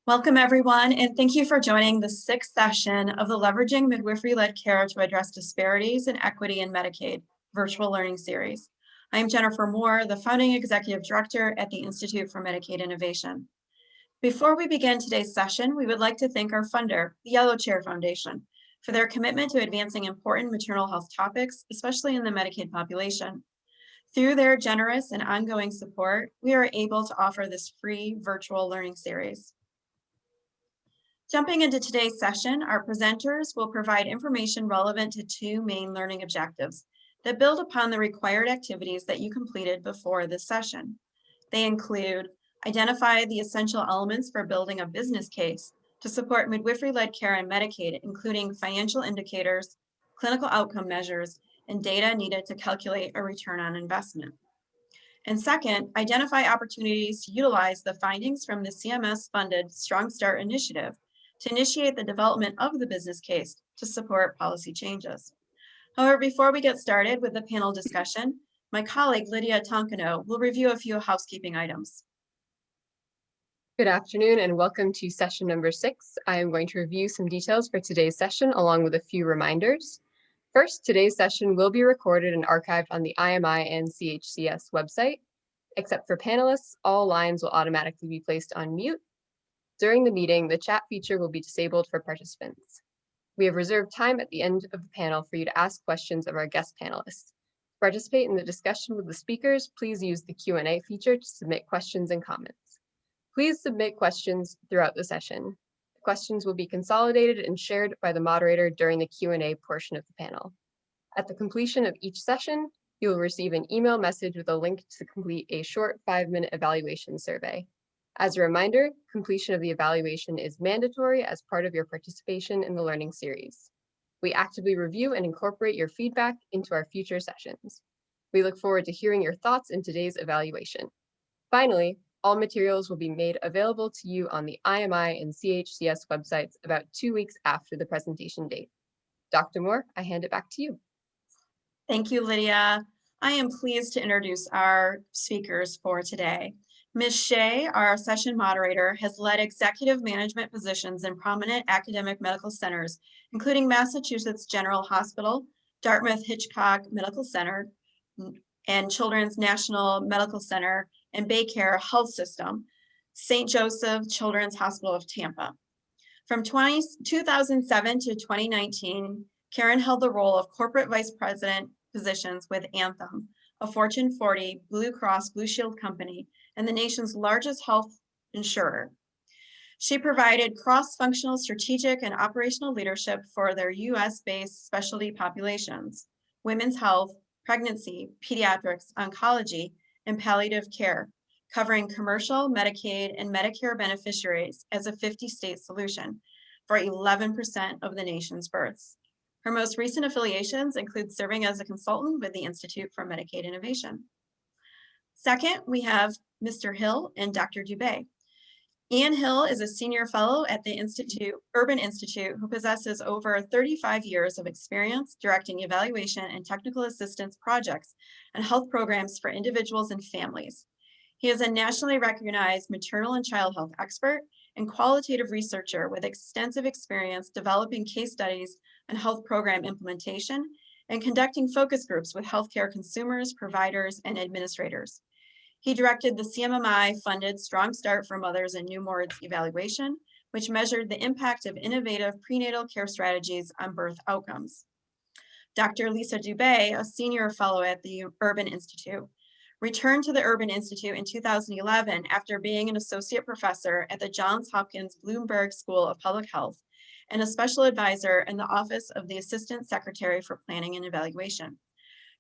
Welcome, everyone, and thank you for joining the sixth session of the Leveraging Midwifery-Led Care to Address Disparities in Equity in Medicaid virtual learning series. I am Jennifer Moore, the founding executive director at the Institute for Medicaid Innovation. Before we begin today's session, we would like to thank our funder, the Yellow Chair Foundation, for their commitment to advancing important maternal health topics, especially in the Medicaid population. Through their generous and ongoing support, we are able to offer this free virtual learning series. Jumping into today's session, our presenters will provide information relevant to two main learning objectives that build upon the required activities that you completed before this session. They include identify the essential elements for building a business case to support midwifery-led care in Medicaid, including financial indicators, clinical outcome measures, and data needed to calculate a return on investment. And second, identify opportunities to utilize the findings from the CMS-funded Strong Start initiative to initiate the development of the business case to support policy changes. However, before we get started with the panel discussion, my colleague Lydia Tonkano will review a few housekeeping items. Good afternoon and welcome to session number 6. I am going to review some details for today's session along with a few reminders. First, today's session will be recorded and archived on the IMI and CHCS website. Except for panelists, all lines will automatically be placed on mute. During the meeting, the chat feature will be disabled for participants. We have reserved time at the end of the panel for you to ask questions of our guest panelists. To participate in the discussion with the speakers, please use the Q&A feature to submit questions and comments. Please submit questions throughout the session. The questions will be consolidated and shared by the moderator during the Q&A portion of the panel. At the completion of each session, you will receive an email message with a link to complete a short 5-minute evaluation survey. As a reminder, completion of the evaluation is mandatory as part of your participation in the learning series. We actively review and incorporate your feedback into our future sessions. We look forward to hearing your thoughts in today's evaluation. Finally, all materials will be made available to you on the IMI and CHCS websites about 2 weeks after the presentation date. Dr. Moore, I hand it back to you. Thank you, Lydia. I am pleased to introduce our speakers for today. Ms. Shea, our session moderator, has led executive management positions in prominent academic medical centers, including Massachusetts General Hospital, Dartmouth Hitchcock Medical Center, and Children's National Medical Center, and Baycare Health System, St. Joseph Children's Hospital of Tampa. From 2007 to 2019, Karen held the role of corporate vice president positions with Anthem, a Fortune 40 Blue Cross Blue Shield company and the nation's largest health insurer. She provided cross-functional strategic and operational leadership for their US-based specialty populations, women's health, pregnancy, pediatrics, oncology, and palliative care, covering commercial, Medicaid, and Medicare beneficiaries as a 50-state solution for 11% of the nation's births. Her most recent affiliations include serving as a consultant with the Institute for Medicaid Innovation. Second, we have Mr. Hill and Dr. Dubé. Ian Hill is a senior fellow at the Urban Institute who possesses over 35 years of experience directing evaluation and technical assistance projects and health programs for individuals and families. He is a nationally recognized maternal and child health expert and qualitative researcher with extensive experience developing case studies on health program implementation and conducting focus groups with healthcare consumers, providers, and administrators. He directed the CMMI-funded Strong Start for Mothers and Newborns evaluation, which measured the impact of innovative prenatal care strategies on birth outcomes. Dr. Lisa Dubé, a senior fellow at the Urban Institute, returned to the Urban Institute in 2011 after being an associate professor at the Johns Hopkins Bloomberg School of Public Health and a special advisor in the Office of the Assistant Secretary for Planning and Evaluation.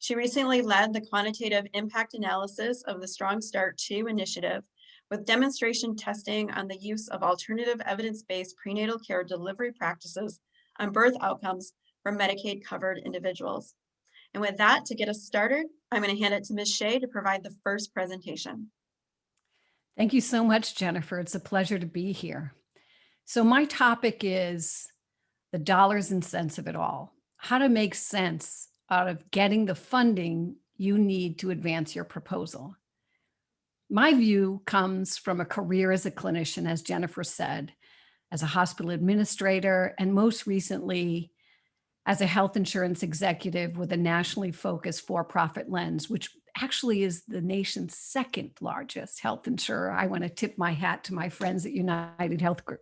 She recently led the quantitative impact analysis of the Strong Start 2 initiative with demonstration testing on the use of alternative evidence-based prenatal care delivery practices on birth outcomes for Medicaid covered individuals. And with that, to get us started, I'm going to hand it to Ms. Shea to provide the first presentation. Thank you so much, Jennifer. It's a pleasure to be here. So my topic is the dollars and cents of it all, how to make sense out of getting the funding you need to advance your proposal. My view comes from a career as a clinician, as Jennifer said, as a hospital administrator, and most recently as a health insurance executive with a nationally focused for-profit lens, which actually is the nation's second largest health insurer. I want to tip my hat to my friends at United Health Group.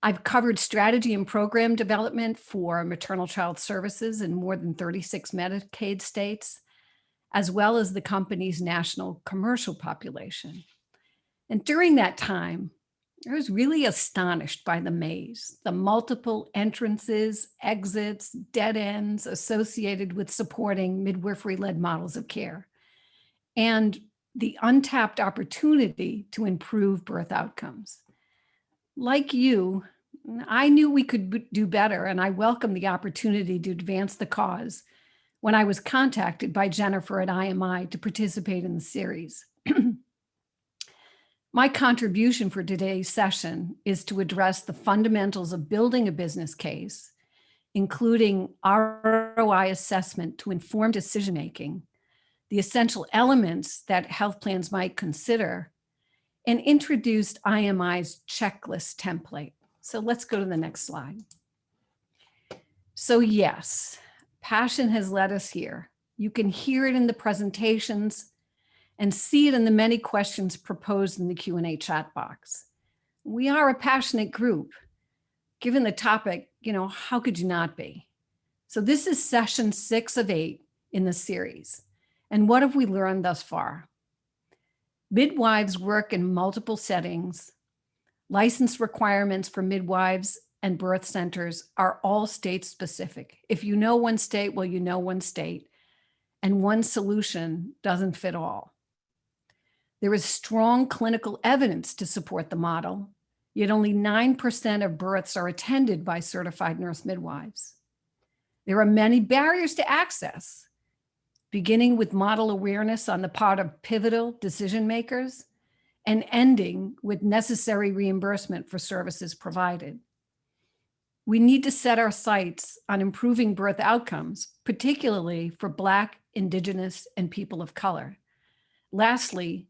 I've covered strategy and program development for maternal child services in more than 36 Medicaid states, as well as the company's national commercial population. And during that time, I was really astonished by the maze, the multiple entrances, exits, dead ends associated with supporting midwifery-led models of care, and the untapped opportunity to improve birth outcomes. Like you, I knew we could do better, and I welcomed the opportunity to advance the cause when I was contacted by Jennifer at IMI to participate in the series. My contribution for today's session is to address the fundamentals of building a business case, including ROI assessment to inform decision-making, the essential elements that health plans might consider, and introduced IMI's checklist template. So let's go to the next slide. So yes, passion has led us here. You can hear it in the presentations and see it in the many questions proposed in the Q&A chat box. We are a passionate group. Given the topic, how could you not be? So this is session 6 of 8 in the series. And what have we learned thus far? Midwives work in multiple settings. License requirements for midwives and birth centers are all state specific. If you know one state, well, you know one state, and one solution doesn't fit all. There is strong clinical evidence to support the model, yet only 9% of births are attended by certified nurse midwives. There are many barriers to access, beginning with model awareness on the part of pivotal decision makers and ending with necessary reimbursement for services provided. We need to set our sights on improving birth outcomes, particularly for Black, Indigenous, and people of color. Lastly,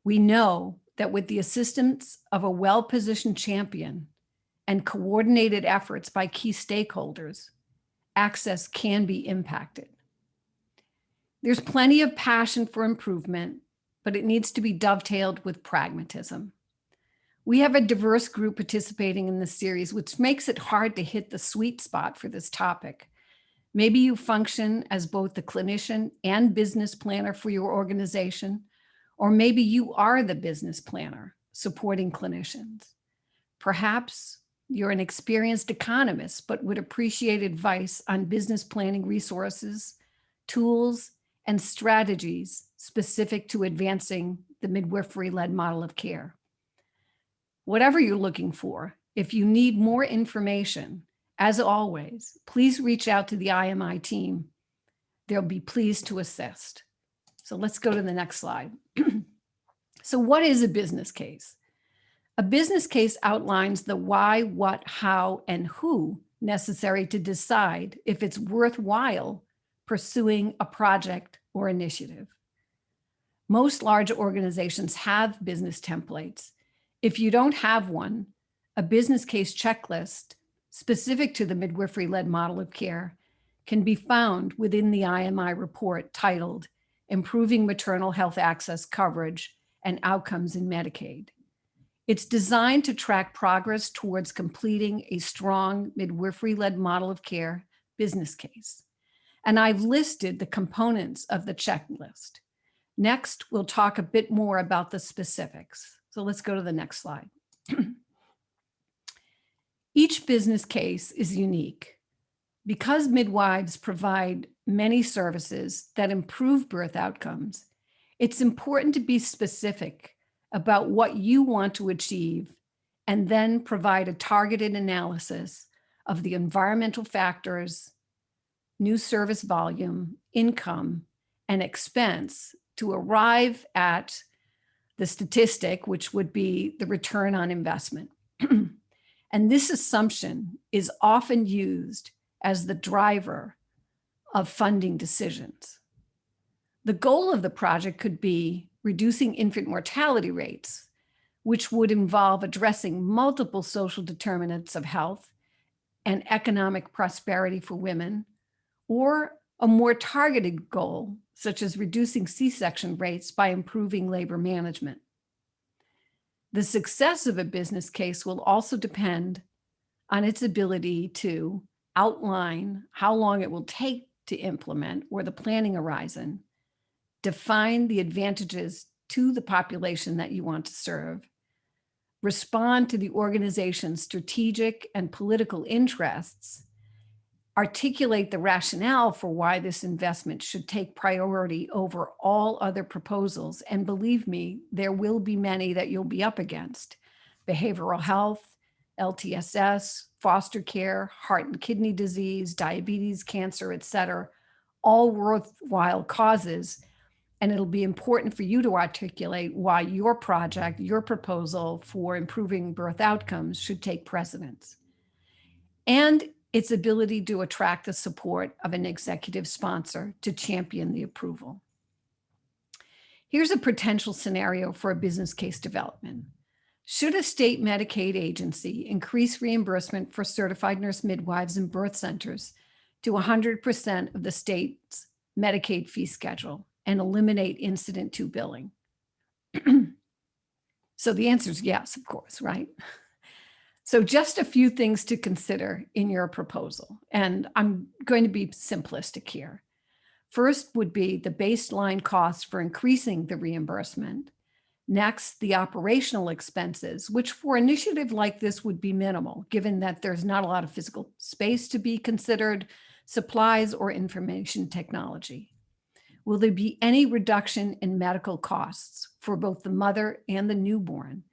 we know that with the assistance of a well-positioned champion and coordinated efforts by key stakeholders, access can be impacted. There's plenty of passion for improvement, but it needs to be dovetailed with pragmatism. We have a diverse group participating in this series, which makes it hard to hit the sweet spot for this topic. Maybe you function as both the clinician and business planner for your organization, or maybe you are the business planner supporting clinicians. Perhaps you're an experienced economist, but would appreciate advice on business planning resources, tools, and strategies specific to advancing the midwifery-led model of care. Whatever you're looking for, if you need more information, as always, please reach out to the IMI team. They'll be pleased to assist. So let's go to the next slide. So what is a business case? A business case outlines the why, what, how, and who necessary to decide if it's worthwhile pursuing a project or initiative. Most large organizations have business templates. If you don't have one, a business case checklist specific to the midwifery-led model of care can be found within the IMI report titled Improving Maternal Health Access Coverage and Outcomes in Medicaid. It's designed to track progress towards completing a strong midwifery-led model of care business case. And I've listed the components of the checklist. Next, we'll talk a bit more about the specifics. So let's go to the next slide. Each business case is unique. Because midwives provide many services that improve birth outcomes, it's important to be specific about what you want to achieve and then provide a targeted analysis of the environmental factors, new service volume, income, and expense to arrive at the statistic, which would be the return on investment. And this assumption is often used as the driver of funding decisions. The goal of the project could be reducing infant mortality rates, which would involve addressing multiple social determinants of health and economic prosperity for women, or a more targeted goal, such as reducing C-section rates by improving labor management. The success of a business case will also depend on its ability to outline how long it will take to implement or the planning horizon, define the advantages to the population that you want to serve, respond to the organization's strategic and political interests, articulate the rationale for why this investment should take priority over all other proposals. And believe me, there will be many that you'll be up against: behavioral health, LTSS, foster care, heart and kidney disease, diabetes, cancer, et cetera, all worthwhile causes. And it'll be important for you to articulate why your project, your proposal for improving birth outcomes should take precedence. And its ability to attract the support of an executive sponsor to champion the approval. Here's a potential scenario for a business case development. Should a state Medicaid agency increase reimbursement for certified nurse midwives and birth centers to 100% of the state's Medicaid fee schedule and eliminate incident to billing? So the answer is yes, of course, right? So just a few things to consider in your proposal, and I'm going to be simplistic here. First would be the baseline cost for increasing the reimbursement. Next, the operational expenses, which for an initiative like this would be minimal, given that there's not a lot of physical space to be considered, supplies, or information technology. Will there be any reduction in medical costs for both the mother and the newborn,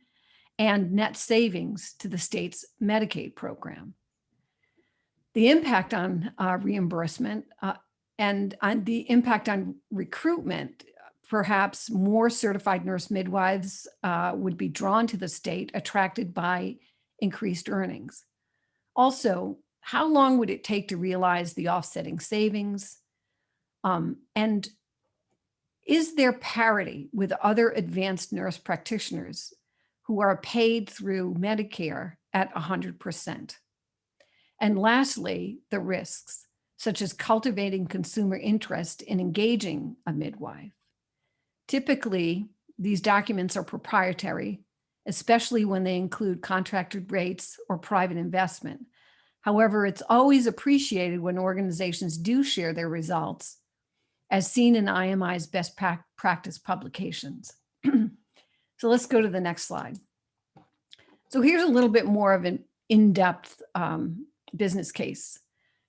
and net savings to the state's Medicaid program? The impact on reimbursement and on the impact on recruitment. Perhaps more certified nurse midwives would be drawn to the state, attracted by increased earnings. Also, how long would it take to realize the offsetting savings? And is there parity with other advanced nurse practitioners who are paid through Medicare at 100%? And lastly, the risks, such as cultivating consumer interest in engaging a midwife. Typically, these documents are proprietary, especially when they include contracted rates or private investment. However, it's always appreciated when organizations do share their results, as seen in IMI's best practice publications. So let's go to the next slide. So here's a little bit more of an in-depth business case.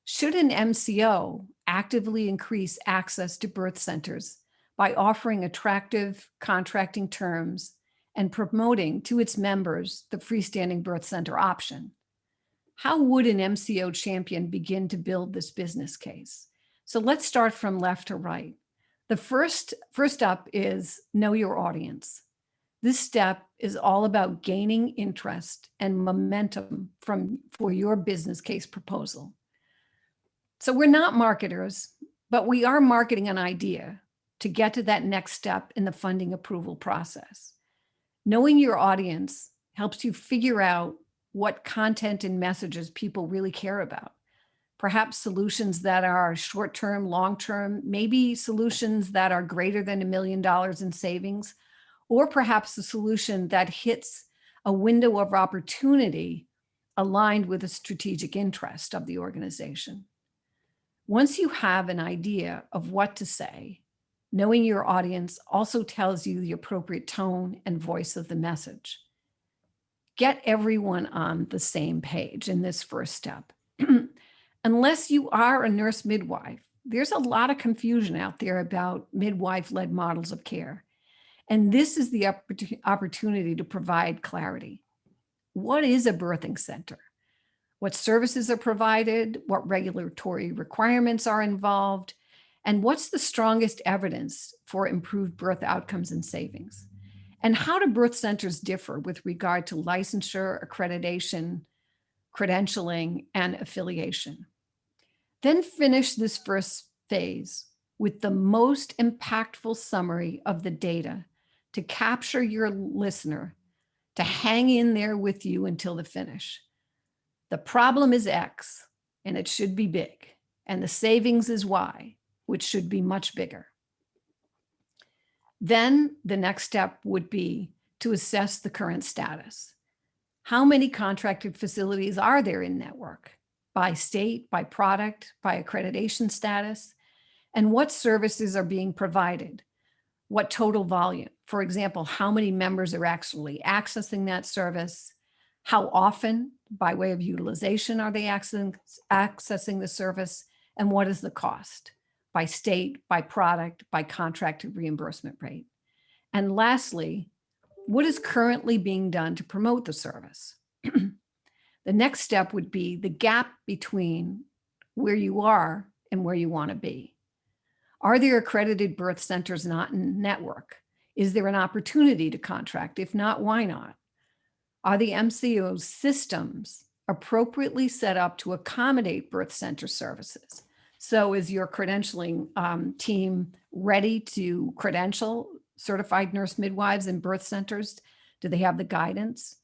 Should an MCO actively increase access to birth centers by offering attractive contracting terms and promoting to its members the freestanding birth center option? How would an MCO champion begin to build this business case? So let's start from left to right. The first up is know your audience. This step is all about gaining interest and momentum for your business case proposal. So we're not marketers, but we are marketing an idea to get to that next step in the funding approval process. Knowing your audience helps you figure out what content and messages people really care about. Perhaps solutions that are short-term, long-term, maybe solutions that are greater than $1 million in savings, or perhaps a solution that hits a window of opportunity aligned with the strategic interest of the organization. Once you have an idea of what to say, knowing your audience also tells you the appropriate tone and voice of the message. Get everyone on the same page in this first step. Unless you are a nurse midwife, there's a lot of confusion out there about midwife-led models of care. And this is the opportunity to provide clarity. What is a birthing center? What services are provided? What regulatory requirements are involved? And what's the strongest evidence for improved birth outcomes and savings? And how do birth centers differ with regard to licensure, accreditation, credentialing, and affiliation? Then finish this first phase with the most impactful summary of the data to capture your listener to hang in there with you until the finish. The problem is X, and it should be big, and the savings is Y, which should be much bigger. Then the next step would be to assess the current status. How many contracted facilities are there in network? By state, by product, by accreditation status? And what services are being provided? What total volume? For example, how many members are actually accessing that service? How often, by way of utilization, are they accessing the service? And what is the cost? By state, by product, by contracted reimbursement rate? And lastly, what is currently being done to promote the service? The next step would be the gap between where you are and where you want to be. Are there accredited birth centers not in network? Is there an opportunity to contract? If not, why not? Are the MCO systems appropriately set up to accommodate birth center services? So is your credentialing team ready to credential certified nurse midwives in birth centers? Do they have the guidance?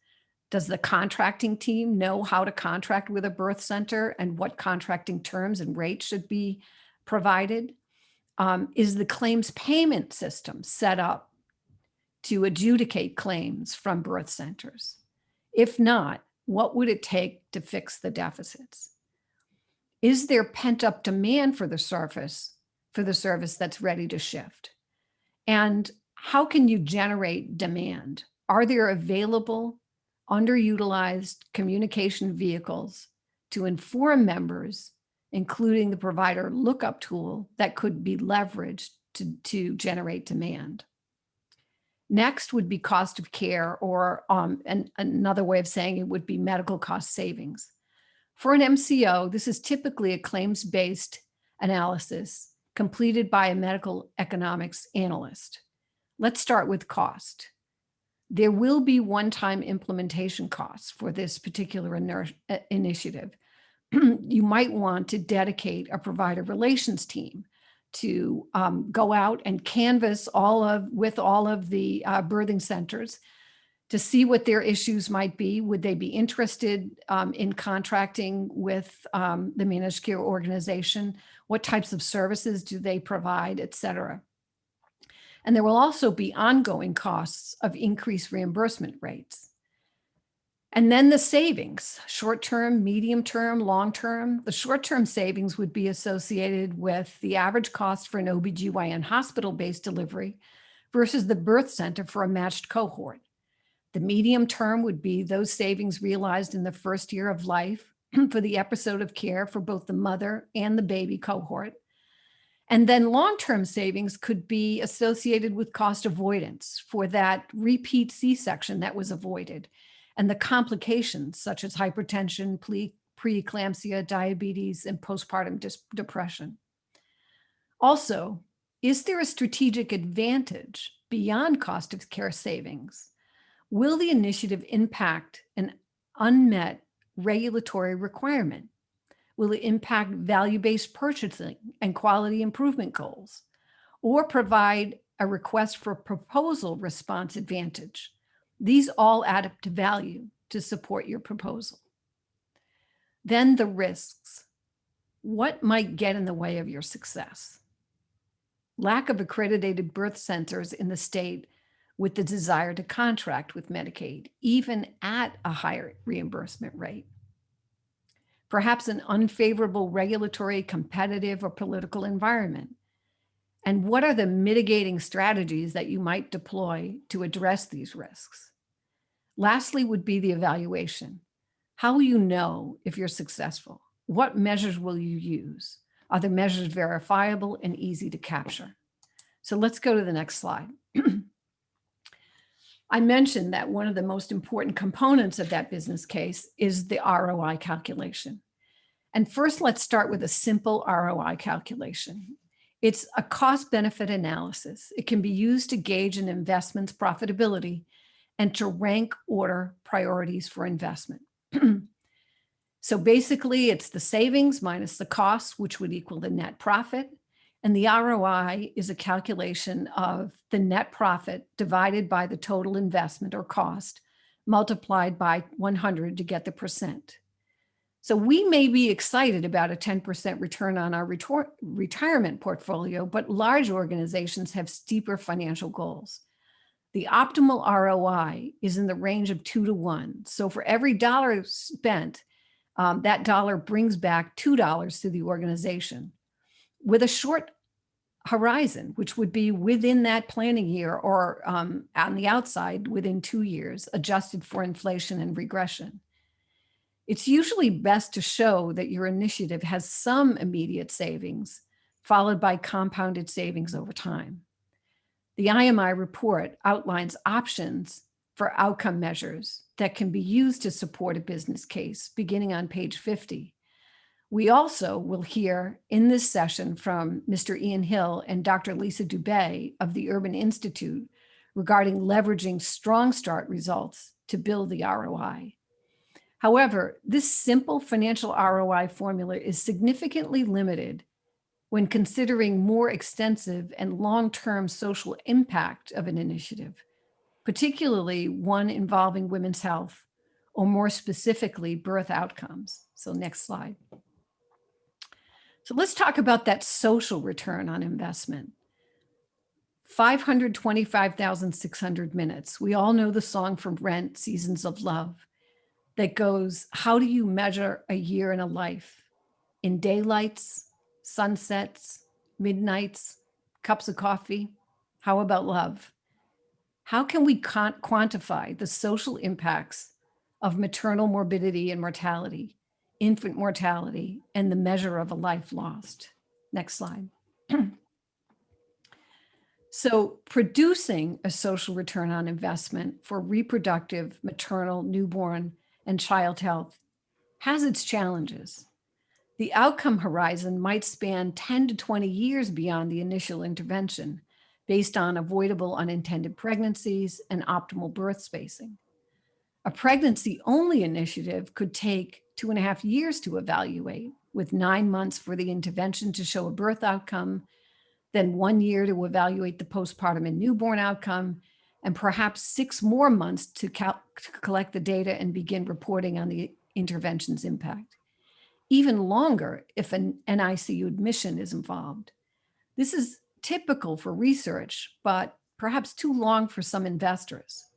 Does the contracting team know how to contract with a birth center and what contracting terms and rates should be provided? Is the claims payment system set up to adjudicate claims from birth centers? If not, what would it take to fix the deficits? Is there pent-up demand for the service that's ready to shift? And how can you generate demand? Are there available, underutilized communication vehicles to inform members, including the provider lookup tool that could be leveraged to generate demand? Next would be cost of care, or another way of saying it would be medical cost savings. For an MCO, this is typically a claims-based analysis completed by a medical economics analyst. Let's start with cost. There will be one-time implementation costs for this particular initiative. You might want to dedicate a provider relations team to go out and canvass with all of the birthing centers to see what their issues might be. Would they be interested in contracting with the managed care organization? What types of services do they provide, et cetera? And there will also be ongoing costs of increased reimbursement rates. And then the savings, short-term, medium-term, long-term. The short-term savings would be associated with the average cost for an OBGYN hospital-based delivery versus the birth center for a matched cohort. The medium-term would be those savings realized in the first year of life for the episode of care for both the mother and the baby cohort. And then long-term savings could be associated with cost avoidance for that repeat C-section that was avoided, and the complications such as hypertension, preeclampsia, diabetes, and postpartum depression. Also, is there a strategic advantage beyond cost of care savings? Will the initiative impact an unmet regulatory requirement? Will it impact value-based purchasing and quality improvement goals, or provide a request for proposal response advantage? These all add up to value to support your proposal. Then the risks. What might get in the way of your success? Lack of accredited birth centers in the state with the desire to contract with Medicaid, even at a higher reimbursement rate. Perhaps an unfavorable regulatory, competitive, or political environment. And what are the mitigating strategies that you might deploy to address these risks? Lastly would be the evaluation. How will you know if you're successful? What measures will you use? Are the measures verifiable and easy to capture? So let's go to the next slide. I mentioned that one of the most important components of that business case is the ROI calculation. And first, let's start with a simple ROI calculation. It's a cost-benefit analysis. It can be used to gauge an investment's profitability and to rank order priorities for investment. So basically, it's the savings minus the costs, which would equal the net profit. And the ROI is a calculation of the net profit divided by the total investment or cost multiplied by 100 to get the percent. So we may be excited about a 10% return on our retirement portfolio, but large organizations have steeper financial goals. The optimal ROI is in the range of 2 to 1. So for every dollar spent, that dollar brings back $2 to the organization with a short horizon, which would be within that planning year or on the outside within 2 years, adjusted for inflation and regression. It's usually best to show that your initiative has some immediate savings, followed by compounded savings over time. The IMI report outlines options for outcome measures that can be used to support a business case, beginning on page 50. We also will hear in this session from Mr. Ian Hill and Dr. Lisa Dubé of the Urban Institute regarding leveraging strong start results to build the ROI. However, this simple financial ROI formula is significantly limited when considering more extensive and long-term social impact of an initiative, particularly one involving women's health, or more specifically, birth outcomes. So next slide. So let's talk about that social return on investment. 525,600 minutes. We all know the song from Rent, Seasons of Love, that goes, how do you measure a year in a life? In daylights, sunsets, midnights, cups of coffee? How about love? How can we quantify the social impacts of maternal morbidity and mortality, infant mortality, and the measure of a life lost? Next slide. So producing a social return on investment for reproductive, maternal, newborn, and child health has its challenges. The outcome horizon might span 10 to 20 years beyond the initial intervention, based on avoidable unintended pregnancies and optimal birth spacing. A pregnancy-only initiative could take 2.5 years to evaluate, with 9 months for the intervention to show a birth outcome, then 1 year to evaluate the postpartum and newborn outcome, and perhaps 6 more months to collect the data and begin reporting on the intervention's impact. Even longer if an NICU admission is involved. This is typical for research, but perhaps too long for some investors.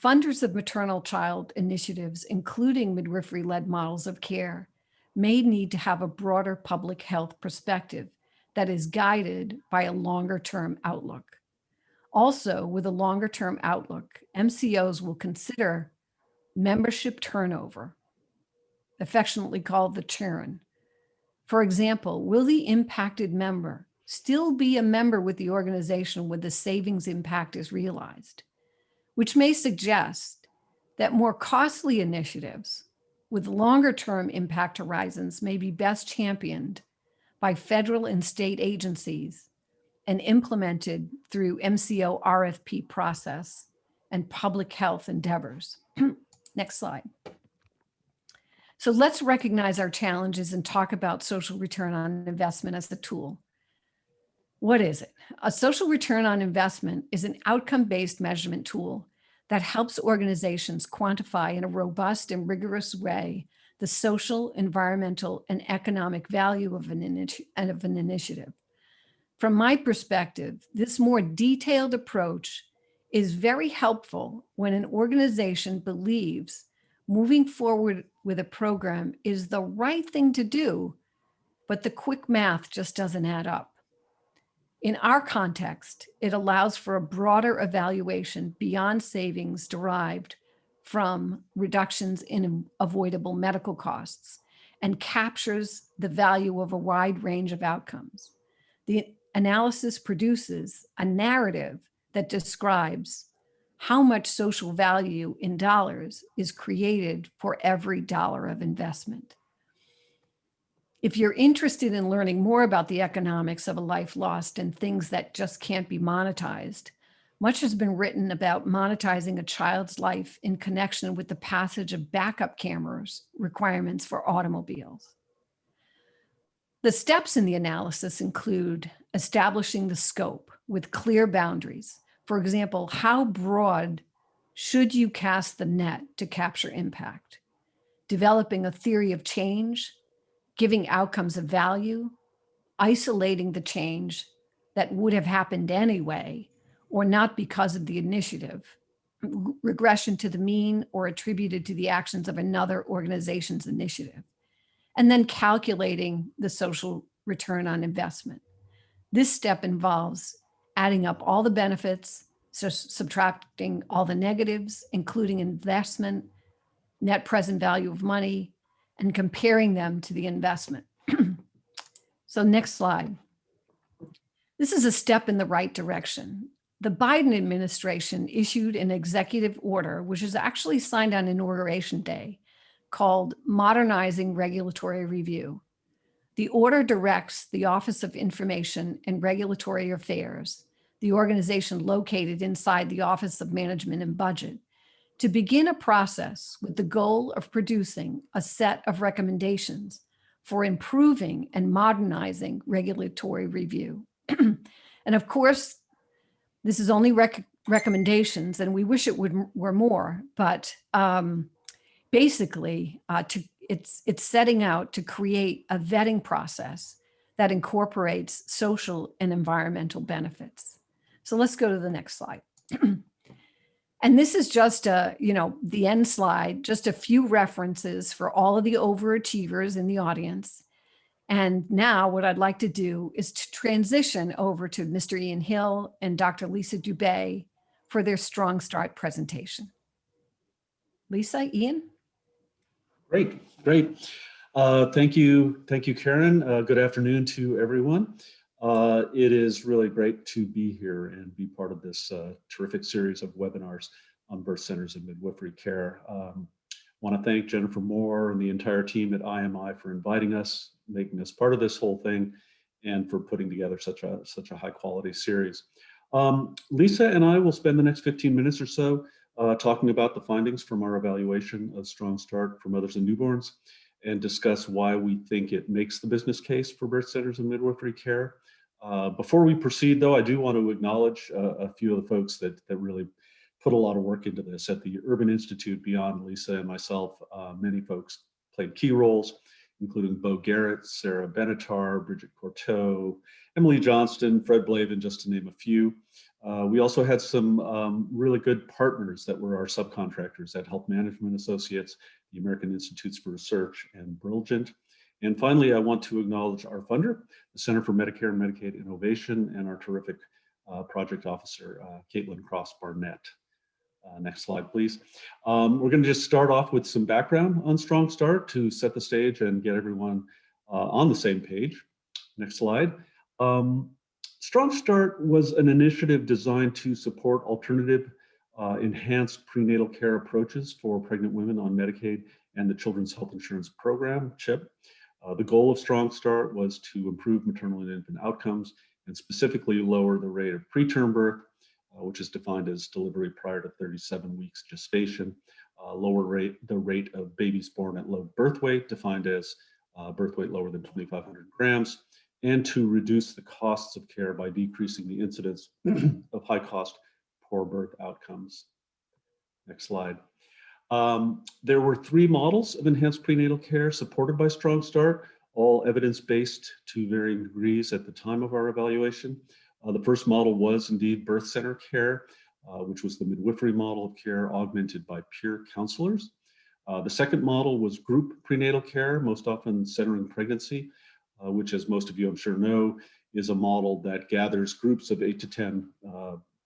Funders of maternal child initiatives, including midwifery-led models of care, may need to have a broader public health perspective that is guided by a longer-term outlook. Also, with a longer-term outlook, MCOs will consider membership turnover, affectionately called the churn. For example, will the impacted member still be a member with the organization when the savings impact is realized? Which may suggest that more costly initiatives with longer-term impact horizons may be best championed by federal and state agencies and implemented through MCO RFP process and public health endeavors. Next slide. So let's recognize our challenges and talk about social return on investment as a tool. What is it? A social return on investment is an outcome-based measurement tool that helps organizations quantify in a robust and rigorous way the social, environmental, and economic value of an initiative. From my perspective, this more detailed approach is very helpful when an organization believes moving forward with a program is the right thing to do, but the quick math just doesn't add up. In our context, it allows for a broader evaluation beyond savings derived from reductions in avoidable medical costs and captures the value of a wide range of outcomes. The analysis produces a narrative that describes how much social value in dollars is created for every dollar of investment. If you're interested in learning more about the economics of a life lost and things that just can't be monetized, much has been written about monetizing a child's life in connection with the passage of backup cameras requirements for automobiles. The steps in the analysis include establishing the scope with clear boundaries. For example, how broad should you cast the net to capture impact? Developing a theory of change, giving outcomes of value, isolating the change that would have happened anyway, or not because of the initiative, regression to the mean or attributed to the actions of another organization's initiative, and then calculating the social return on investment. This step involves adding up all the benefits, so subtracting all the negatives, including investment, net present value of money, and comparing them to the investment. So next slide. This is a step in the right direction. The Biden administration issued an executive order, which is actually signed on Inauguration Day, called Modernizing Regulatory Review. The order directs the Office of Information and Regulatory Affairs, the organization located inside the Office of Management and Budget, to begin a process with the goal of producing a set of recommendations for improving and modernizing regulatory review. And of course, this is only recommendations, and we wish it were more, but basically, it's setting out to create a vetting process that incorporates social and environmental benefits. So let's go to the next slide. And this is just the end slide, just a few references for all of the overachievers in the audience. And now what I'd like to do is to transition over to Mr. Ian Hill and Dr. Lisa Dubé for their Strong Start presentation. Lisa, Ian? Great. Thank you, Karen. Good afternoon to everyone. It is really great to be here and be part of this terrific series of webinars on birth centers and midwifery care. Want to thank Jennifer Moore and the entire team at IMI for inviting us, making us part of this whole thing, and for putting together such a high quality series. Lisa and I will spend the next 15 minutes or so talking about the findings from our evaluation of Strong Start for mothers and newborns, and discuss why we think it makes the business case for birth centers and midwifery care. Before we proceed, though, I do want to acknowledge a few of the folks that really put a lot of work into this. At the Urban Institute, beyond Lisa and myself, many folks played key roles, including Bo Garrett, Sarah Benatar, Bridget Courteau, Emily Johnston, Fred Blavin, just to name a few. We also had some really good partners that were our subcontractors at Health Management Associates, the American Institutes for Research, and Brilliant. And finally, I want to acknowledge our funder, the Center for Medicare and Medicaid Innovation, and our terrific project officer, Caitlin Cross Barnett. Next slide, please. We're going to just start off with some background on Strong Start to set the stage and get everyone on the same page. Next slide. Strong Start was an initiative designed to support alternative enhanced prenatal care approaches for pregnant women on Medicaid and the Children's Health Insurance Program, CHIP. The goal of Strong Start was to improve maternal and infant outcomes and specifically lower the rate of preterm birth, which is defined as delivery prior to 37 weeks gestation, lower the rate of babies born at low birth weight, defined as birth weight lower than 2,500 grams, and to reduce the costs of care by decreasing the incidence of high cost poor birth outcomes. Next slide. There were 3 models of enhanced prenatal care supported by Strong Start, all evidence-based to varying degrees at the time of our evaluation. The first model was indeed birth center care, which was the midwifery model of care augmented by peer counselors. The second model was group prenatal care, most often centering pregnancy, which, as most of you I'm sure know, is a model that gathers groups of 8 to 10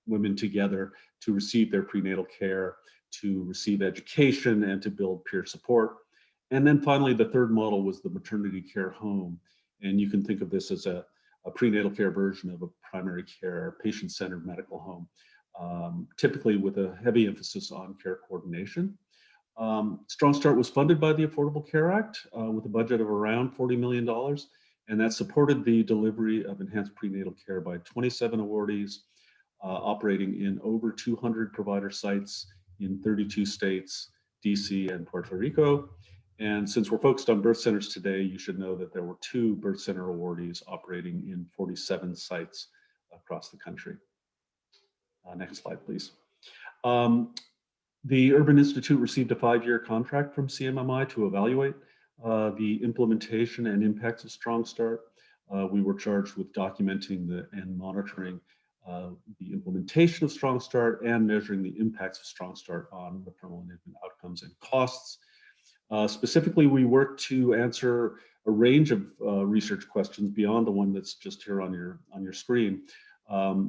women together to receive their prenatal care, to receive education, and to build peer support. And then finally, the third model was the maternity care home. And you can think of this as a prenatal care version of a primary care patient-centered medical home, typically with a heavy emphasis on care coordination. Strong Start was funded by the Affordable Care Act with a budget of around $40 million, and that supported the delivery of enhanced prenatal care by 27 awardees operating in over 200 provider sites in 32 states, DC and Puerto Rico. And since we're focused on birth centers today, you should know that there were 2 birth center awardees operating in 47 sites across the country. Next slide, please. The Urban Institute received a 5-year contract from CMMI to evaluate the implementation and impacts of Strong Start. We were charged with documenting and monitoring the implementation of Strong Start and measuring the impacts of Strong Start on maternal and infant outcomes and costs. Specifically, we worked to answer a range of research questions beyond the one that's just here on your screen.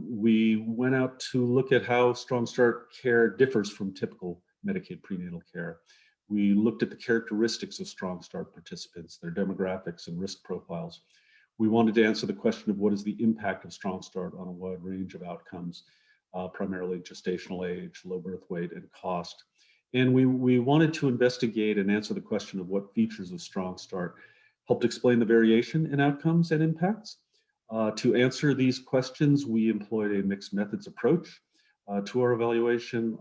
We went out to look at how Strong Start care differs from typical Medicaid prenatal care. We looked at the characteristics of Strong Start participants, their demographics and risk profiles. We wanted to answer the question of what is the impact of Strong Start on a wide range of outcomes, primarily gestational age, low birth weight, and cost. And we wanted to investigate and answer the question of what features of Strong Start helped explain the variation in outcomes and impacts. To answer these questions, we employed a mixed methods approach to our evaluation.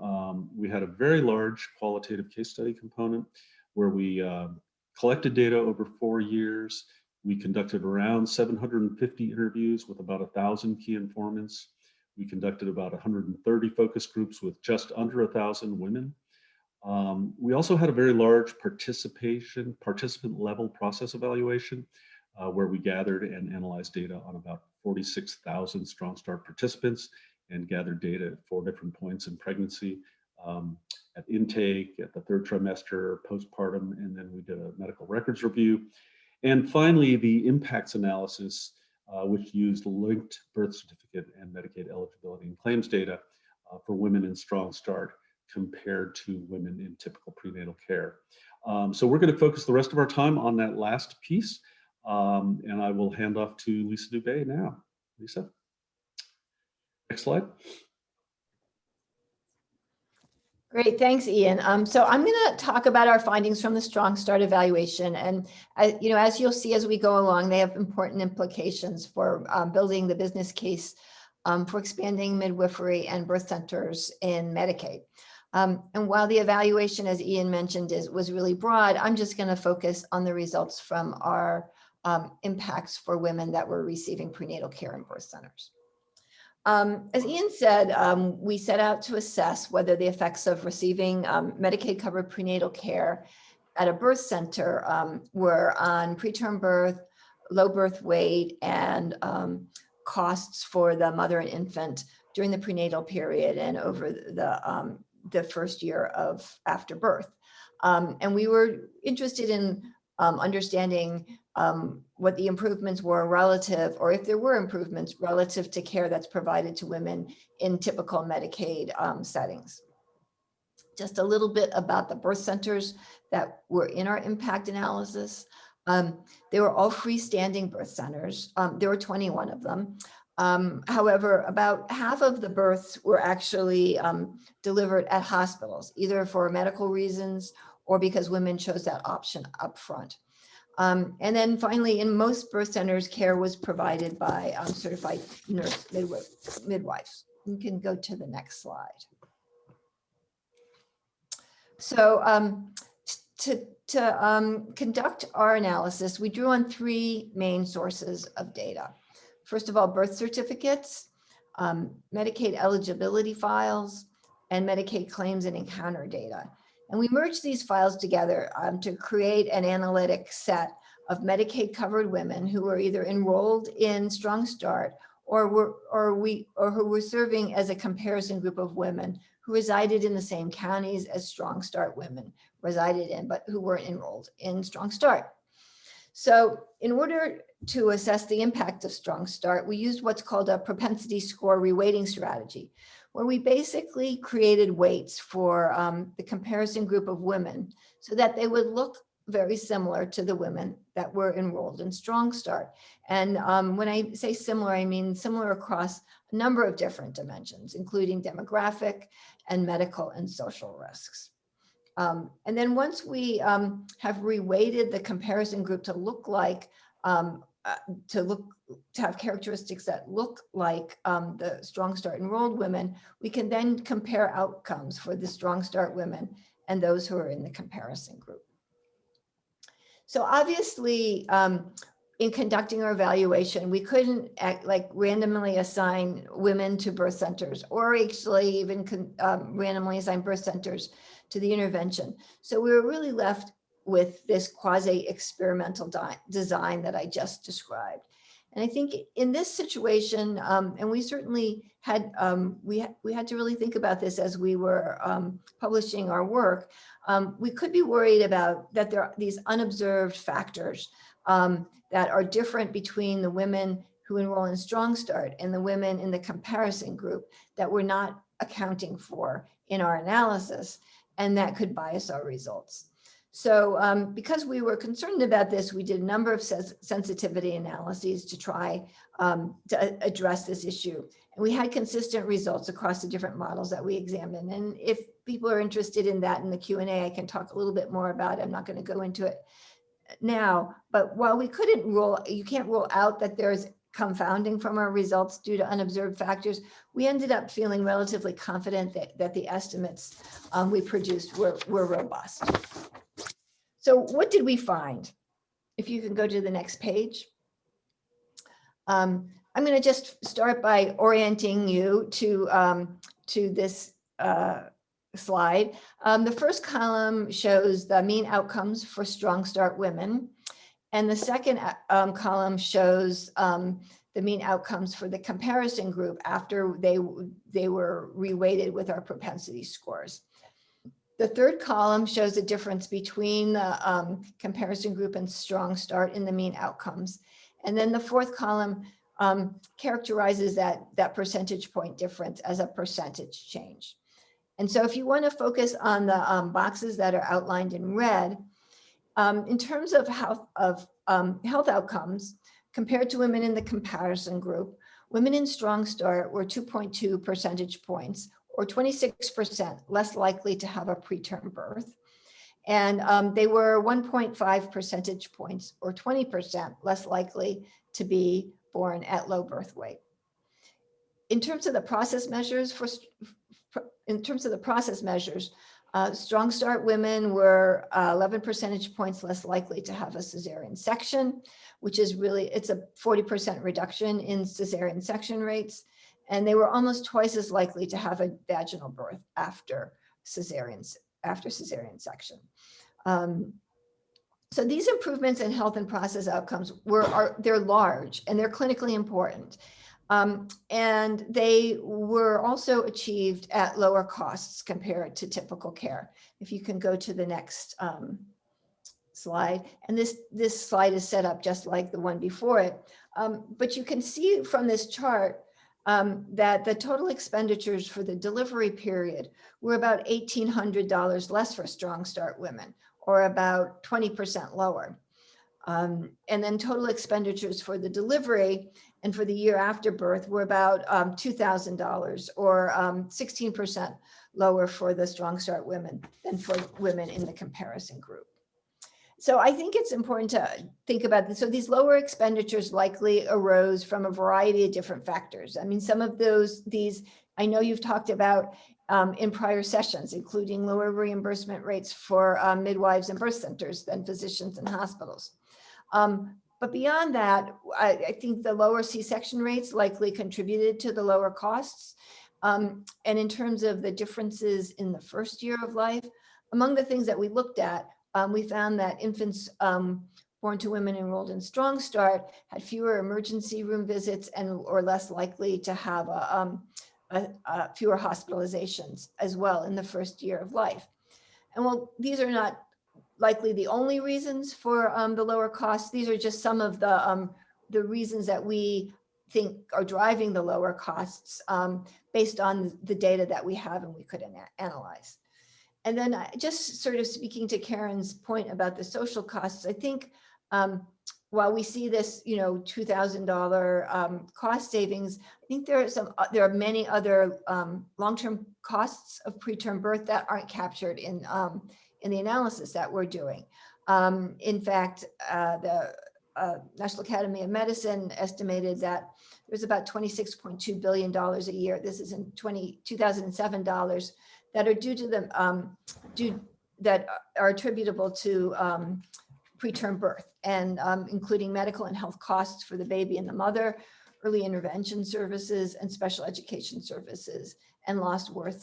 We had a very large qualitative case study component where we collected data over 4 years. We conducted around 750 interviews with about 1,000 key informants. We conducted about 130 focus groups with just under 1,000 women. We also had a very large participant level process evaluation where we gathered and analyzed data on about 46,000 Strong Start participants and gathered data at 4 different points in pregnancy, at intake, at the 3rd trimester, postpartum, and then we did a medical records review. And finally, the impacts analysis, which used linked birth certificate and Medicaid eligibility and claims data for women in Strong Start compared to women in typical prenatal care. So we're going to focus the rest of our time on that last piece. And I will hand off to Lisa Dubé now. Lisa, next slide. Great, thanks, Ian. So I'm going to talk about our findings from the Strong Start evaluation, and as you'll see as we go along, they have important implications for building the business case for expanding midwifery and birth centers in Medicaid. And while the evaluation, as Ian mentioned, was really broad, I'm just going to focus on the results from our impacts for women that were receiving prenatal care in birth centers. As Ian said, we set out to assess whether the effects of receiving Medicaid-covered prenatal care at a birth center were on preterm birth, low birth weight, and costs for the mother and infant during the prenatal period and over the first year after birth. And we were interested in understanding what the improvements were relative, or if there were improvements relative to care that's provided to women in typical Medicaid settings. Just a little bit about the birth centers that were in our impact analysis. They were all freestanding birth centers. There were 21 of them. However, about half of the births were actually delivered at hospitals, either for medical reasons or because women chose that option up front. And then finally, in most birth centers, care was provided by certified nurse midwives. You can go to the next slide. So to conduct our analysis, we drew on 3 main sources of data. First of all, birth certificates, Medicaid eligibility files, and Medicaid claims and encounter data. And we merged these files together to create an analytic set of Medicaid covered women who were either enrolled in Strong Start or who were serving as a comparison group of women who resided in the same counties as Strong Start women resided in, but who weren't enrolled in Strong Start. So in order to assess the impact of Strong Start, we used what's called a propensity score reweighting strategy, where we basically created weights for the comparison group of women so that they would look very similar to the women that were enrolled in Strong Start. And when I say similar, I mean similar across a number of different dimensions, including demographic and medical and social risks. And then once we have reweighted the comparison group to look like, to have characteristics that look like the Strong Start enrolled women, we can then compare outcomes for the Strong Start women and those who are in the comparison group. So obviously, in conducting our evaluation, we couldn't randomly assign women to birth centers, or actually even randomly assign birth centers to the intervention. So we were really left with this quasi-experimental design that I just described. And I think in this situation, and we certainly had, we had to really think about this as we were publishing our work. We could be worried about that there are these unobserved factors that are different between the women who enroll in Strong Start and the women in the comparison group that we're not accounting for in our analysis, and that could bias our results. So because we were concerned about this, we did a number of sensitivity analyses to try to address this issue. And we had consistent results across the different models that we examined. And if people are interested in that in the Q&A, I can talk a little bit more about it. I'm not going to go into it now, but while we couldn't you can't rule out that there's confounding from our results due to unobserved factors, we ended up feeling relatively confident that the estimates we produced were robust. So what did we find? If you can go to the next page. I'm going to just start by orienting you to this slide. The first column shows the mean outcomes for Strong Start women. And the second column shows the mean outcomes for the comparison group after they were reweighted with our propensity scores. The third column shows the difference between the comparison group and Strong Start in the mean outcomes. And then the fourth column characterizes that percentage point difference as a percentage change. And so if you want to focus on the boxes that are outlined in red, in terms of health outcomes, compared to women in the comparison group, women in Strong Start were 2.2 percentage points, or 26% less likely to have a preterm birth. And they were 1.5 percentage points, or 20% less likely to be born at low birth weight. In terms of the process measures, Strong Start women were 11 percentage points less likely to have a cesarean section, which is really, it's a 40% reduction in cesarean section rates. And they were almost twice as likely to have a vaginal birth after cesarean section. So these improvements in health and process outcomes they're large and they're clinically important. And they were also achieved at lower costs compared to typical care. If you can go to the next slide, and this slide is set up just like the one before it. But you can see from this chart that the total expenditures for the delivery period were about $1,800 less for Strong Start women, or about 20% lower. And then total expenditures for the delivery and for the year after birth were about $2,000, or 16% lower for the Strong Start women than for women in the comparison group. So I think it's important to think about this. So these lower expenditures likely arose from a variety of different factors. I mean, some of these I know you've talked about in prior sessions, including lower reimbursement rates for midwives and birth centers than physicians and hospitals. But beyond that, I think the lower C-section rates likely contributed to the lower costs. And in terms of the differences in the first year of life, among the things that we looked at, we found that infants born to women enrolled in Strong Start had fewer emergency room visits or less likely to have fewer hospitalizations as well in the first year of life. And while these are not likely the only reasons for the lower costs, these are just some of the reasons that we think are driving the lower costs based on the data that we have and we could analyze. And then just sort of speaking to Karen's point about the social costs, I think while we see this, $2,000 cost savings, I think there are many other long-term costs of preterm birth that aren't captured in the analysis that we're doing. In fact, the National Academy of Medicine estimated that there's about $26.2 billion a year. This is in 2007 dollars that are due to that are attributable to preterm birth, and including medical and health costs for the baby and the mother, early intervention services, and special education services, and lost work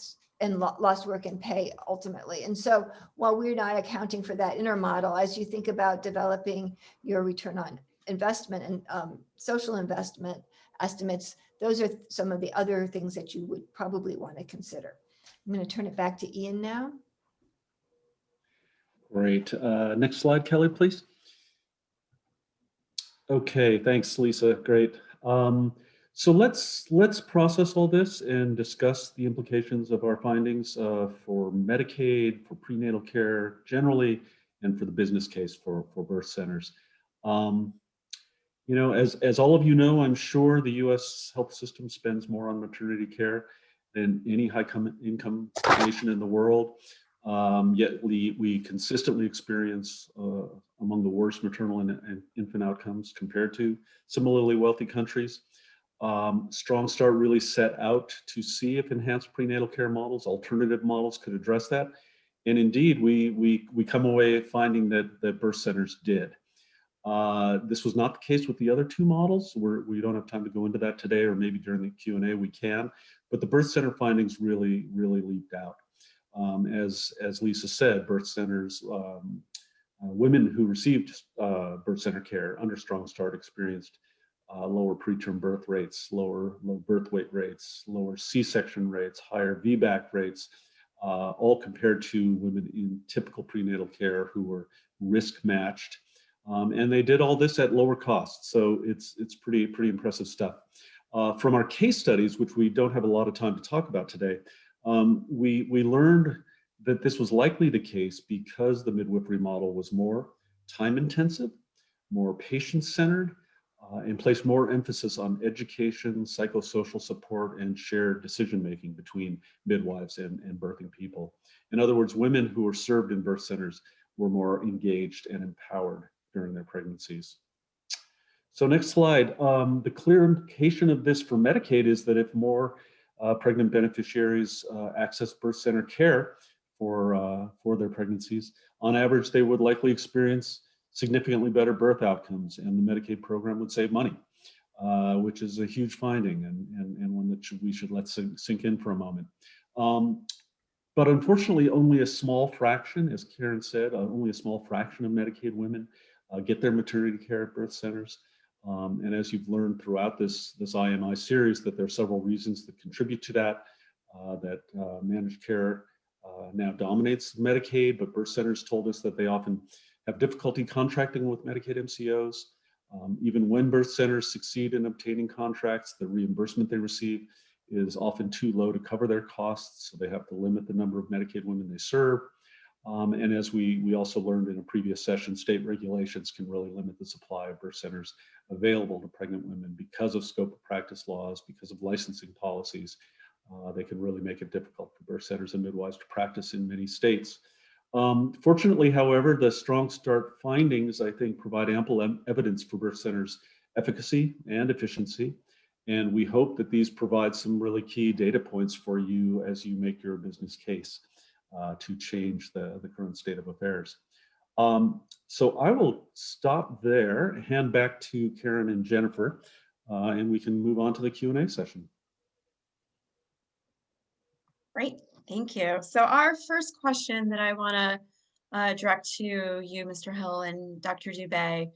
and pay ultimately. And so while we're not accounting for that in our model, as you think about developing your return on investment and social investment estimates, those are some of the other things that you would probably want to consider. I'm going to turn it back to Ian now. Great. Next slide, Kelly, please. Okay, thanks, Lisa. Great. So let's process all this and discuss the implications of our findings for Medicaid, for prenatal care generally, and for the business case for birth centers. You know, as all of you know, I'm sure the U.S. health system spends more on maternity care than any high-income nation in the world. Yet we consistently experience among the worst maternal and infant outcomes compared to similarly wealthy countries. Strong Start really set out to see if enhanced prenatal care models, alternative models, could address that. And indeed, we come away finding that birth centers did. This was not the case with the other two models. We don't have time to go into that today, or maybe during the Q&A we can, but the birth center findings really leaped out. As Lisa said, birth centers, women who received birth center care under Strong Start experienced lower preterm birth rates, low birth weight rates, lower C-section rates, higher VBAC rates, all compared to women in typical prenatal care who were risk matched. And they did all this at lower costs. So it's pretty impressive stuff. From our case studies, which we don't have a lot of time to talk about today, we learned that this was likely the case because the midwifery model was more time intensive, more patient-centered, and placed more emphasis on education, psychosocial support, and shared decision-making between midwives and birthing people. In other words, women who were served in birth centers were more engaged and empowered during their pregnancies. So next slide. The clear implication of this for Medicaid is that if more pregnant beneficiaries access birth center care for their pregnancies, on average, they would likely experience significantly better birth outcomes, and the Medicaid program would save money, which is a huge finding and one that we should let sink in for a moment. But unfortunately, only a small fraction, as Karen said, only a small fraction of Medicaid women get their maternity care at birth centers. And as you've learned throughout this IMI series, that there are several reasons that contribute to that, managed care now dominates Medicaid, but birth centers told us that they often have difficulty contracting with Medicaid MCOs. Even when birth centers succeed in obtaining contracts, the reimbursement they receive is often too low to cover their costs, so they have to limit the number of Medicaid women they serve. And as we also learned in a previous session, state regulations can really limit the supply of birth centers available to pregnant women because of scope of practice laws, because of licensing policies. They can really make it difficult for birth centers and midwives to practice in many states. Fortunately, however, the Strong Start findings, I think, provide ample evidence for birth centers' efficacy and efficiency. And we hope that these provide some really key data points for you as you make your business case to change the current state of affairs. So I will stop there, hand back to Karen and Jennifer, and we can move on to the Q&A session. Great, thank you. So our first question that I want to direct to you, Mr. Hill and Dr. Dubé,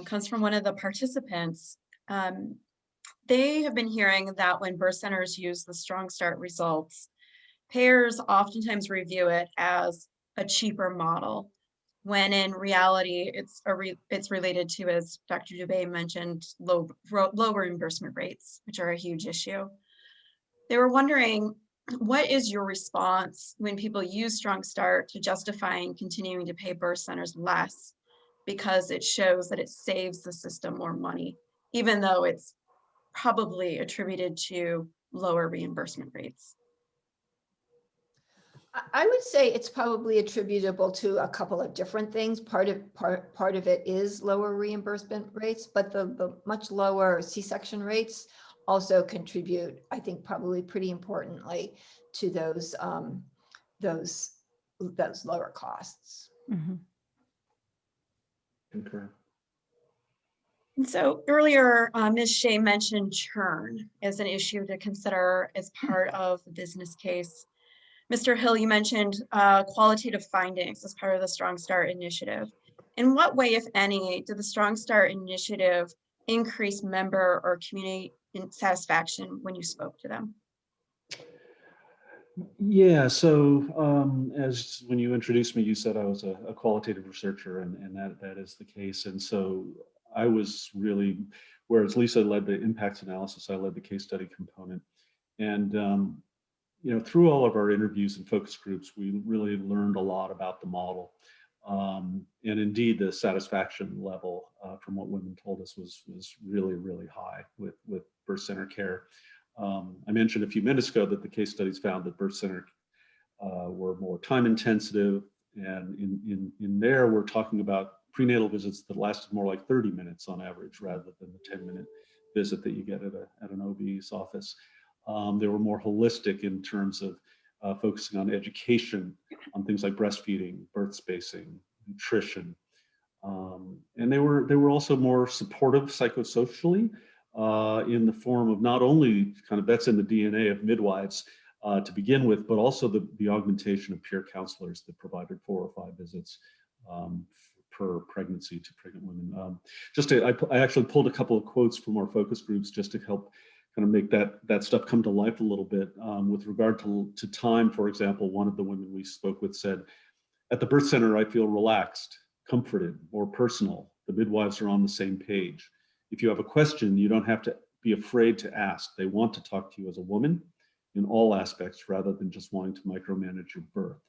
comes from one of the participants. They have been hearing that when birth centers use the Strong Start results, payers oftentimes review it as a cheaper model, when in reality it's related to, as Dr. Dubé mentioned, low reimbursement rates, which are a huge issue. They were wondering, what is your response when people use Strong Start to justifying continuing to pay birth centers less because it shows that it saves the system more money, even though it's probably attributed to lower reimbursement rates? I would say it's probably attributable to a couple of different things. Part of it is lower reimbursement rates, but the much lower C-section rates also contribute, I think, probably pretty importantly to those lower costs. Mm-hmm. Concur. And so earlier, Ms. Shea mentioned churn as an issue to consider as part of the business case. Mr. Hill, you mentioned qualitative findings as part of the Strong Start Initiative. In what way, if any, did the Strong Start Initiative increase member or community satisfaction when you spoke to them? Yeah, so as when you introduced me, you said I was a qualitative researcher, and that is the case. And so I was really, whereas Lisa led the impacts analysis, I led the case study component. And through all of our interviews and focus groups, we really learned a lot about the model. And indeed, the satisfaction level from what women told us was really, really high with birth center care. I mentioned a few minutes ago that the case studies found that birth center were more time intensive, and in there we're talking about prenatal visits that lasted more like 30 minutes on average rather than the 10-minute visit that you get at an OB's office. They were more holistic in terms of focusing on education, on things like breastfeeding, birth spacing, nutrition, and they were also more supportive psychosocially in the form of not only kind of, that's in the DNA of midwives to begin with, but also the augmentation of peer counselors that provided 4 or 5 visits per pregnancy to pregnant women. I actually pulled a couple of quotes from our focus groups just to help kind of make that stuff come to life a little bit. With regard to time, for example, one of the women we spoke with said, "At the birth center, I feel relaxed, comforted, more personal. The midwives are on the same page. If you have a question, you don't have to be afraid to ask. They want to talk to you as a woman in all aspects rather than just wanting to micromanage your birth."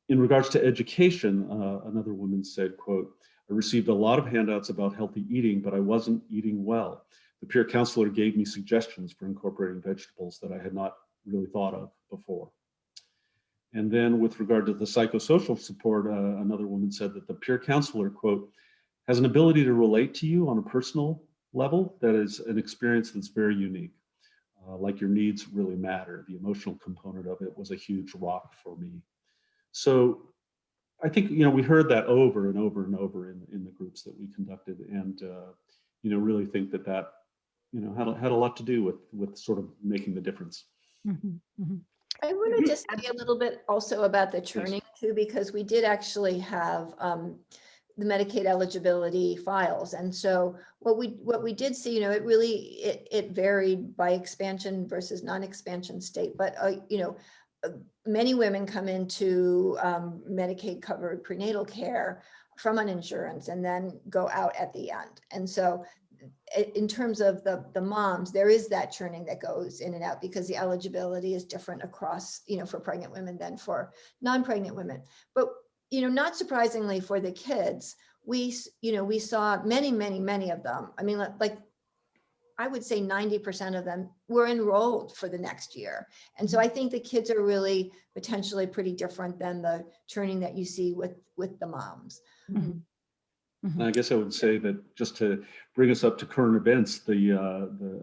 In regards to education, another woman said, quote, "I received a lot of handouts about healthy eating, but I wasn't eating well. The peer counselor gave me suggestions for incorporating vegetables that I had not really thought of before." And then with regard to the psychosocial support, another woman said that the peer counselor, quote, "has an ability to relate to you on a personal level that is an experience that's very unique. Like your needs really matter. The emotional component of it was a huge rock for me." So I think, we heard that over and over and over in the groups that we conducted, and, really think that had a lot to do with sort of making the difference. I want to just say a little bit also about the churning too, because we did actually have the Medicaid eligibility files. And so what we did see, it varied by expansion versus non-expansion state, but many women come into Medicaid covered prenatal care from an insurance and then go out at the end. And so in terms of the moms, there is that churning that goes in and out because the eligibility is different across, for pregnant women than for non-pregnant women. But, not surprisingly for the kids, we saw many of them. I mean, like I would say 90% of them were enrolled for the next year. And so I think the kids are really potentially pretty different than the churning that you see with the moms. Mm-hmm. And I guess I would say that just to bring us up to current events, the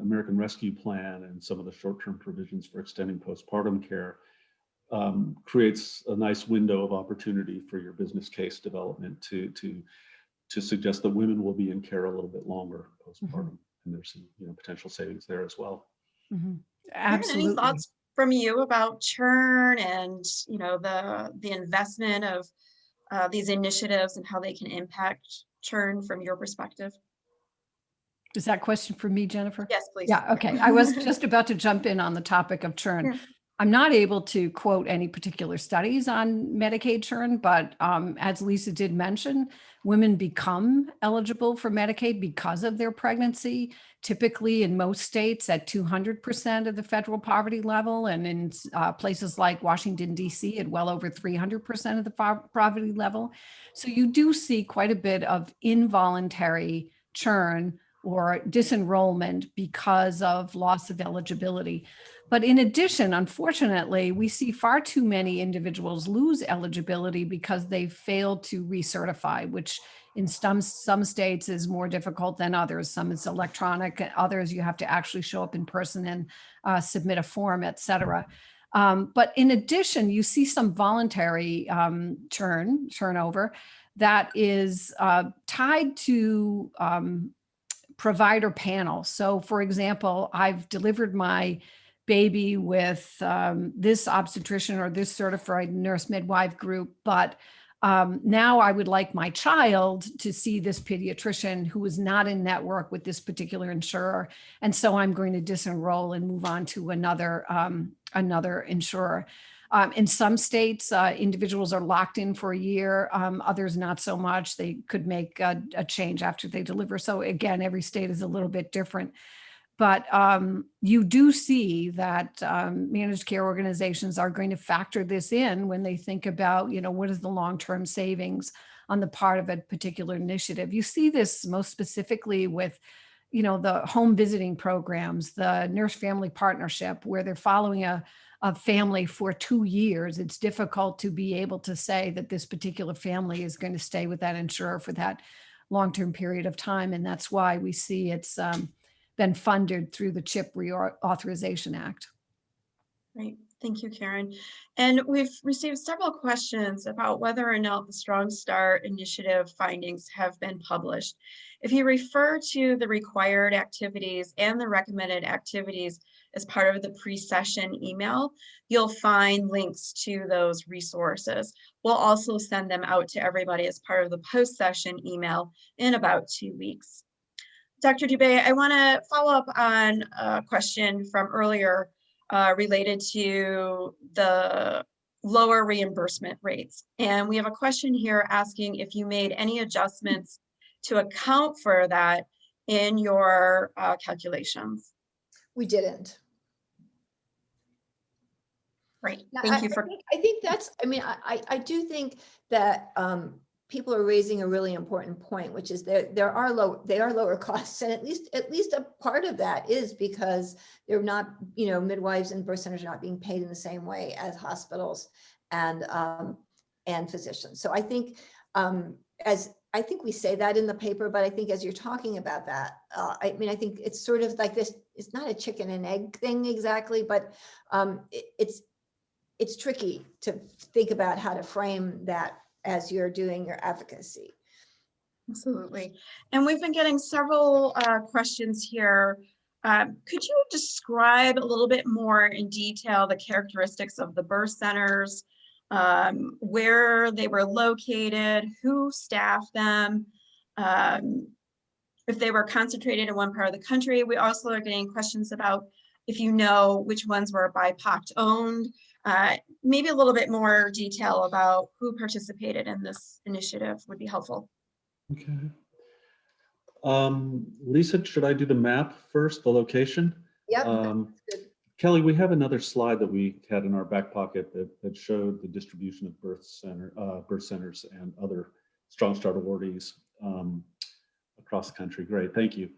American Rescue Plan and some of the short-term provisions for extending postpartum care creates a nice window of opportunity for your business case development to suggest that women will be in care a little bit longer postpartum, and there's some potential savings there as well. Absolutely. Any thoughts from you about churn and the investment of these initiatives and how they can impact churn from your perspective? Is that question for me, Jennifer? Yes, please. Yeah, okay. I was just about to jump in on the topic of churn. Yeah. I'm not able to quote any particular studies on Medicaid churn, but as Lisa did mention, women become eligible for Medicaid because of their pregnancy, typically in most states at 200% of the federal poverty level, and in places like Washington, D.C. at well over 300% of the poverty level. So you do see quite a bit of involuntary churn or disenrollment because of loss of eligibility. But in addition, unfortunately, we see far too many individuals lose eligibility because they failed to recertify, which in some states is more difficult than others. Some it's electronic, others you have to actually show up in person and submit a form, et cetera. But in addition, you see some voluntary turnover that is tied to provider panel. So for example, I've delivered my baby with this obstetrician or this certified nurse midwife group, but now I would like my child to see this pediatrician who is not in network with this particular insurer. And so I'm going to disenroll and move on to another insurer. In some states, individuals are locked in for a year, others not so much. They could make a change after they deliver. So again, every state is a little bit different. But you do see that managed care organizations are going to factor this in when they think about, what is the long-term savings on the part of a particular initiative. You see this most specifically with, the home visiting programs, the nurse family partnership, where they're following a family for 2 years. It's difficult to be able to say that this particular family is going to stay with that insurer for that long-term period of time. And that's why we see it's been funded through the CHIP Reauthorization Act. Great, thank you, Karen. And we've received several questions about whether or not the Strong Start Initiative findings have been published. If you refer to the required activities and the recommended activities as part of the pre-session email, you'll find links to those resources. We'll also send them out to everybody as part of the post-session email in about 2 weeks. Dr. Dubé, I want to follow up on a question from earlier related to the lower reimbursement rates. And we have a question here asking if you made any adjustments to account for that in your calculations. We didn't. Right, thank you for. I think that's, I do think that people are raising a really important point, which is they are lower costs, and at least a part of that is because they're not, midwives and birth centers are not being paid in the same way as hospitals and physicians. So I think I think we say that in the paper, but I think as you're talking about that, I think it's sort of like this. It's not a chicken and egg thing exactly, but it's tricky to think about how to frame that as you're doing your advocacy. Absolutely. And we've been getting several questions here. Could you describe a little bit more in detail the characteristics of the birth centers, where they were located, who staffed them, if they were concentrated in one part of the country? We also are getting questions about if you know which ones were BIPOC owned. Maybe a little bit more detail about who participated in this initiative would be helpful. Okay. Lisa, should I do the map first, the location? Yep. Good. Kelly, we have another slide that we had in our back pocket that showed the distribution of birth centers and other Strong Start awardees across the country. Great, thank you.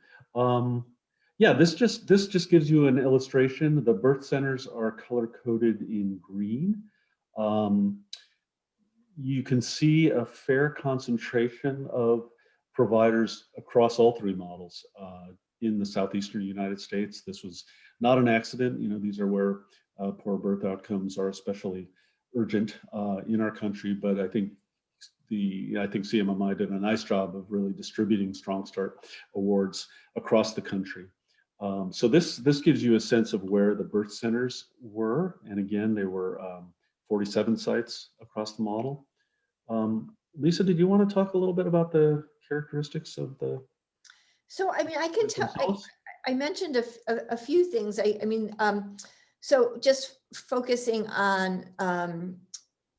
Yeah, this just gives you an illustration. The birth centers are color coded in green. You can see a fair concentration of providers across all three models in the southeastern United States. This was not an accident. These are where poor birth outcomes are especially urgent in our country. But I think CMMI did a nice job of really distributing Strong Start awards across the country. So this gives you a sense of where the birth centers were. And again, there were 47 sites across the model. Lisa, did you want to talk a little bit about the characteristics of the? So, I can tell, I mentioned a few things. So just focusing on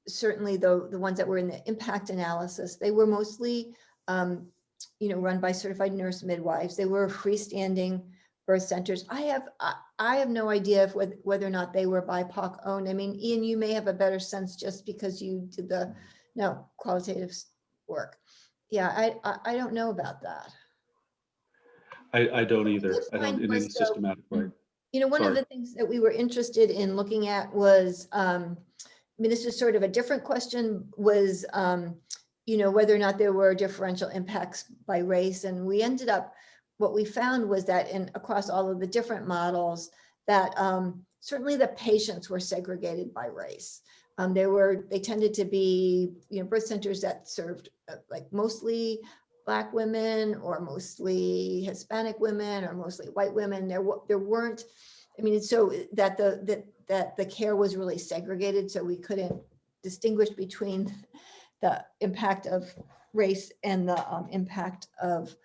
certainly the ones that were in the impact analysis, they were mostly, run by certified nurse midwives. They were freestanding birth centers. I have no idea whether or not they were BIPOC owned. Ian, you may have a better sense just because you did the qualitative work. Yeah, I don't know about that. I don't either. I don't in any systematic way. One of the things that we were interested in looking at was, this is sort of a different question, was, whether or not there were differential impacts by race. And we ended up, what we found was that across all of the different models, that certainly the patients were segregated by race. They tended to be, birth centers that served like mostly Black women or mostly Hispanic women or mostly white women. There weren't, so that the care was really segregated, so we couldn't distinguish between the impact of race and the impact of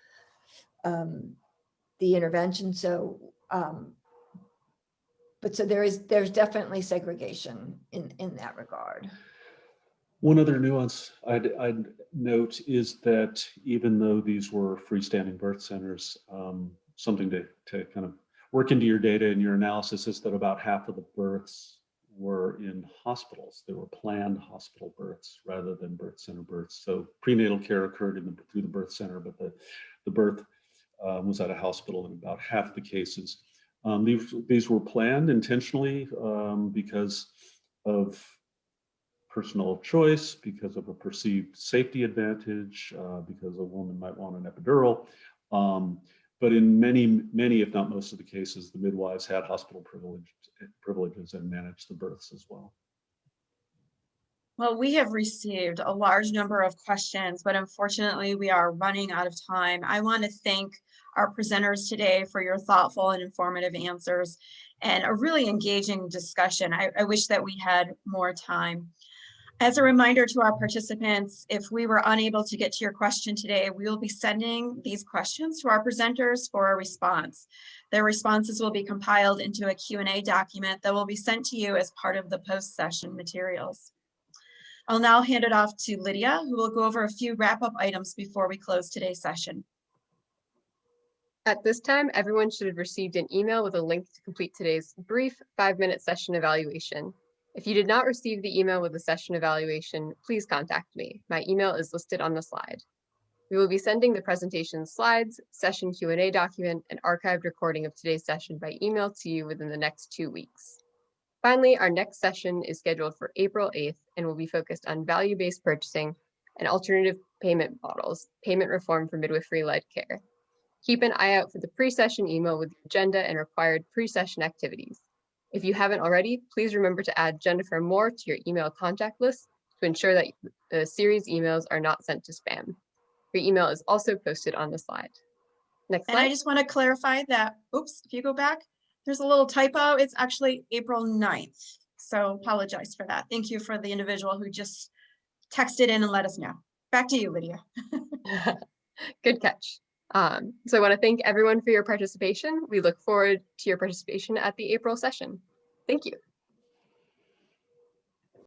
the intervention. So, so there's definitely segregation in that regard. One other nuance I'd note is that even though these were freestanding birth centers, something to kind of work into your data and your analysis is that about half of the births were in hospitals. They were planned hospital births rather than birth center births. So prenatal care occurred through the birth center, but the birth was at a hospital in about half the cases. These were planned intentionally because of personal choice, because of a perceived safety advantage, because a woman might want an epidural. But in many, if not most of the cases, the midwives had hospital privileges and managed the births as well. Well, we have received a large number of questions, but unfortunately we are running out of time. I want to thank our presenters today for your thoughtful and informative answers and a really engaging discussion. I wish that we had more time. As a reminder to our participants, if we were unable to get to your question today, we will be sending these questions to our presenters for a response. Their responses will be compiled into a Q&A document that will be sent to you as part of the post-session materials. I'll now hand it off to Lydia, who will go over a few wrap-up items before we close today's session. At this time, everyone should have received an email with a link to complete today's brief 5-minute session evaluation. If you did not receive the email with the session evaluation, please contact me. My email is listed on the slide. We will be sending the presentation slides, session Q&A document, and archived recording of today's session by email to you within the next 2 weeks. Finally, our next session is scheduled for April 8th and will be focused on value-based purchasing and alternative payment models, payment reform for midwifery-led care. Keep an eye out for the pre-session email with the agenda and required pre-session activities. If you haven't already, please remember to add Jennifer Moore to your email contact list to ensure that the series emails are not sent to spam. Your email is also posted on the slide. Next slide. And I just want to clarify that, oops, if you go back, there's a little typo. It's actually April 9th. So apologize for that. Thank you for the individual who just texted in and let us know. Back to you, Lydia. Good catch. So I want to thank everyone for your participation. We look forward to your participation at the April session. Thank you.